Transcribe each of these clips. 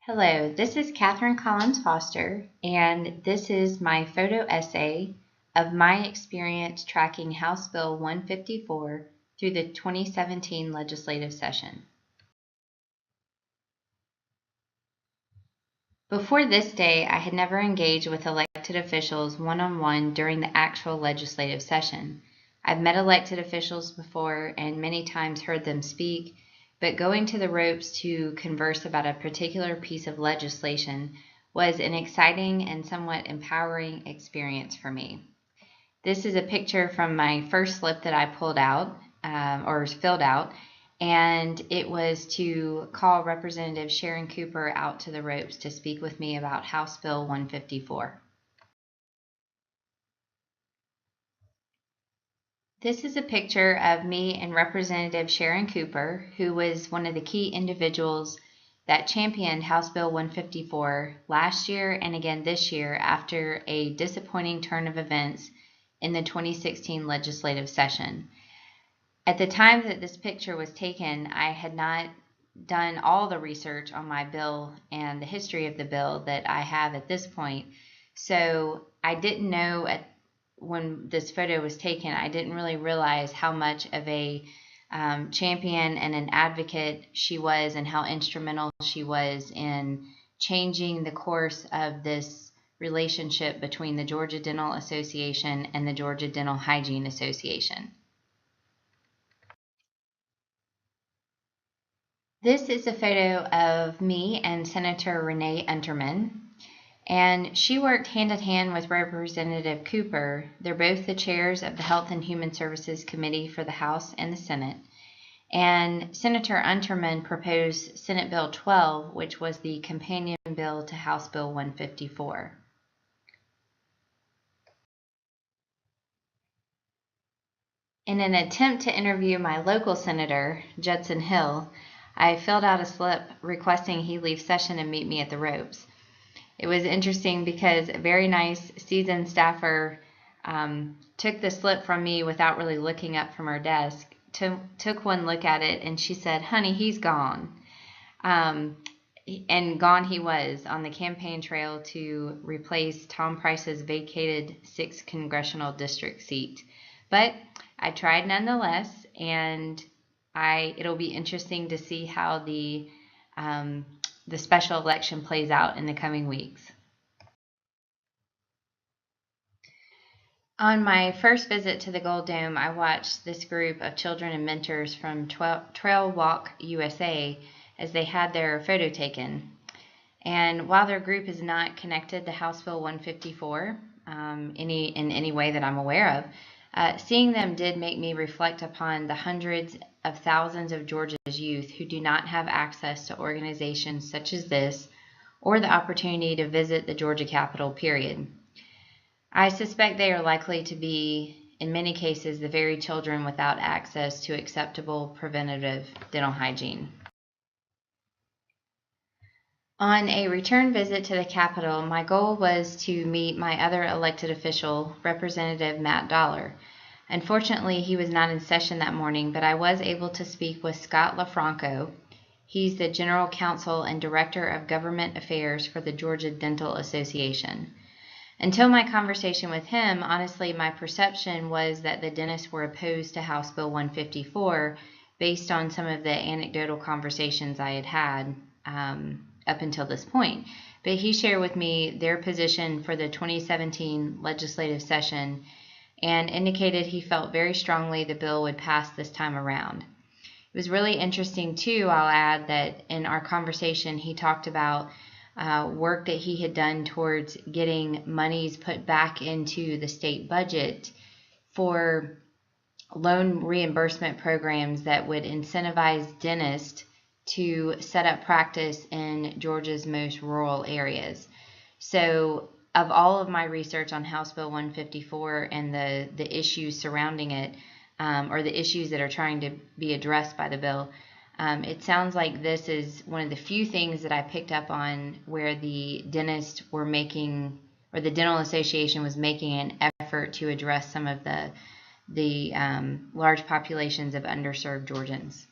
Hello, this is Catherine Collins Foster, and this is my photo essay of my experience tracking House Bill 154 through the 2017 legislative session. Before this day, I had never engaged with elected officials one-on-one during the actual legislative session. I've met elected officials before and many times heard them speak, but going to the ropes to converse about a particular piece of legislation was an exciting and somewhat empowering experience for me. This is a picture from my first slip that I pulled out or filled out, and it was to call Representative Sharon Cooper out to the ropes to speak with me about House Bill 154. This is a picture of me and Representative Sharon Cooper, who was one of the key individuals that championed House Bill 154 last year and again this year after a disappointing turn of events in the 2016 legislative session. At the time that this picture was taken, I had not done all the research on my bill and the history of the bill that I have at this point. So I didn't know when this photo was taken, I didn't really realize how much of a champion and an advocate she was and how instrumental she was in changing the course of this relationship between the Georgia Dental Association and the Georgia Dental Hygiene Association. This is a photo of me and Senator Renee Unterman, and she worked hand in hand with Representative Cooper. They're both the chairs of the Health and Human Services Committee for the House and the Senate. And Senator Unterman proposed Senate Bill 12, which was the companion bill to House Bill 154. In an attempt to interview my local senator, Judson Hill, I filled out a slip requesting he leave session and meet me at the ropes. It was interesting because a very nice seasoned staffer took the slip from me without really looking up from her desk, took one look at it, and she said, "Honey, he's gone." And gone he was on the campaign trail to replace Tom Price's vacated 6th congressional district seat. But I tried nonetheless, and it'll be interesting to see how the special election plays out in the coming weeks. On my first visit to the Gold Dome, I watched this group of children and mentors from Trail Walk USA as they had their photo taken. And while their group is not connected to House Bill 154 in any way that I'm aware of, seeing them did make me reflect upon the hundreds of thousands of Georgia's youth who do not have access to organizations such as this or the opportunity to visit the Georgia Capitol, period. I suspect they are likely to be, in many cases, the very children without access to acceptable preventative dental hygiene. On a return visit to the Capitol, my goal was to meet my other elected official, Representative Matt Dollar. Unfortunately, he was not in session that morning, but I was able to speak with Scott LaFranco. He's the General Counsel and Director of Government Affairs for the Georgia Dental Association. Until my conversation with him, honestly, my perception was that the dentists were opposed to House Bill 154 based on some of the anecdotal conversations I had had up until this point. But he shared with me their position for the 2017 legislative session and indicated he felt very strongly the bill would pass this time around. It was really interesting, too, I'll add, that in our conversation he talked about work that he had done towards getting monies put back into the state budget for loan reimbursement programs that would incentivize dentists to set up practice in Georgia's most rural areas. So of all of my research on House Bill 154 and the issues surrounding it, or the issues that are trying to be addressed by the bill, it sounds like this is one of the few things that I picked up on where the dentists were making, or the Dental Association was making an effort to address some of the large populations of underserved Georgians.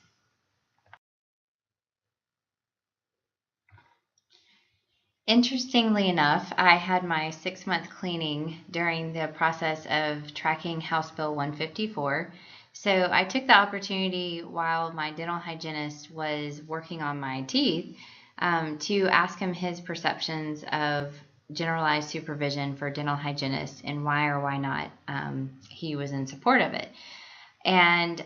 Interestingly enough, I had my 6-month cleaning during the process of tracking House Bill 154. So I took the opportunity while my dental hygienist was working on my teeth to ask him his perceptions of generalized supervision for dental hygienists and why or why not he was in support of it. And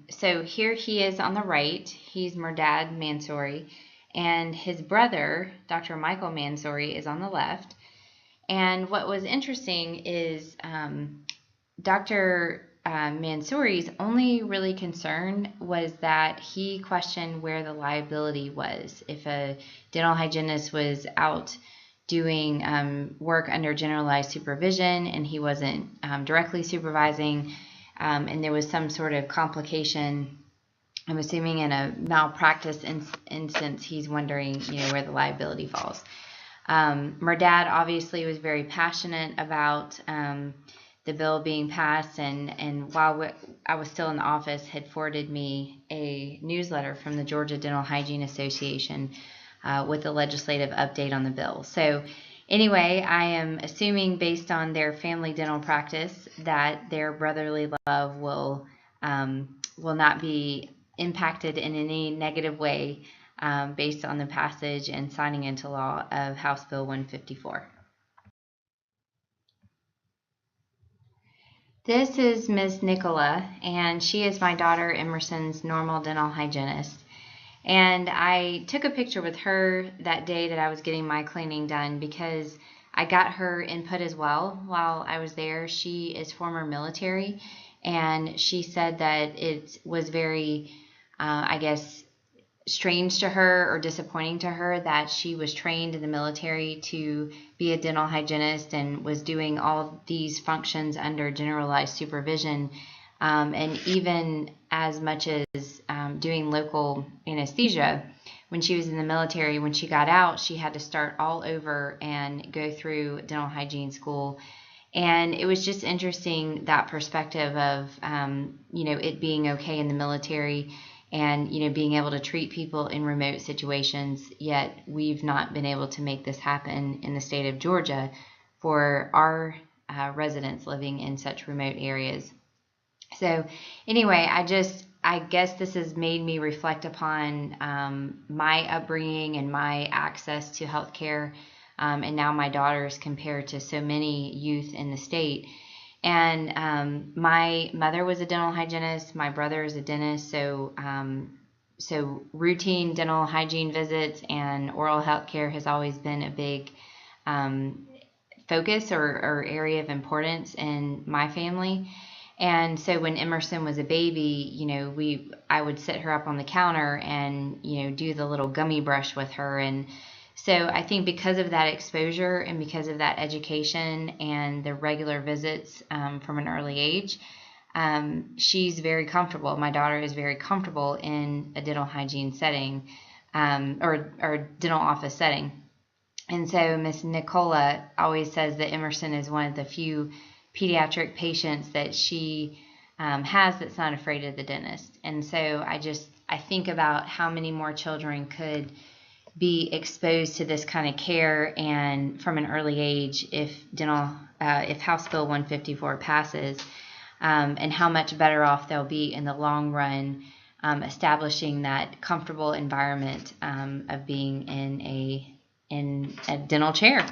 so here he is on the right. He's Mehrdad Mansouri. And his brother, Dr. Michael Mansouri, is on the left. And what was interesting is Dr. Mansouri's only really concern was that he questioned where the liability was. If a dental hygienist was out doing work under generalized supervision and he wasn't directly supervising, and there was some sort of complication, I'm assuming in a malpractice instance, he's wondering, where the liability falls. Mehrdad obviously was very passionate about the bill being passed, and while I was still in the office, had forwarded me a newsletter from the Georgia Dental Hygiene Association with a legislative update on the bill. So anyway, I am assuming based on their family dental practice that their brotherly love will not be impacted in any negative way based on the passage and signing into law of House Bill 154. This is Ms. Nicola, and she is my daughter Emerson's normal dental hygienist. And I took a picture with her that day that I was getting my cleaning done because I got her input as well while I was there. She is former military, and she said that it was very strange to her or disappointing to her that she was trained in the military to be a dental hygienist and was doing all these functions under generalized supervision, and even as much as doing local anesthesia. When she was in the military, when she got out, she had to start all over and go through dental hygiene school. And it was just interesting, that perspective of, it being okay in the military and, being able to treat people in remote situations, yet we've not been able to make this happen in the state of Georgia for our residents living in such remote areas. So anyway, I guess this has made me reflect upon my upbringing and my access to healthcare, and now my daughters compared to so many youth in the state. And my mother was a dental hygienist. My brother is a dentist. So routine dental hygiene visits and oral health care has always been a big focus or area of importance in my family. And so when Emerson was a baby, I would sit her up on the counter and, do the little gummy brush with her. And so I think because of that exposure and because of that education and the regular visits from an early age, she's very comfortable. My daughter is very comfortable in a dental hygiene setting or dental office setting. And so Miss Nicola always says that Emerson is one of the few pediatric patients that she has that's not afraid of the dentist. And so I think about how many more children could be exposed to this kind of care and from an early age if House Bill 154 passes, and how much better off they'll be in the long run, establishing that comfortable environment of being in a dental chair.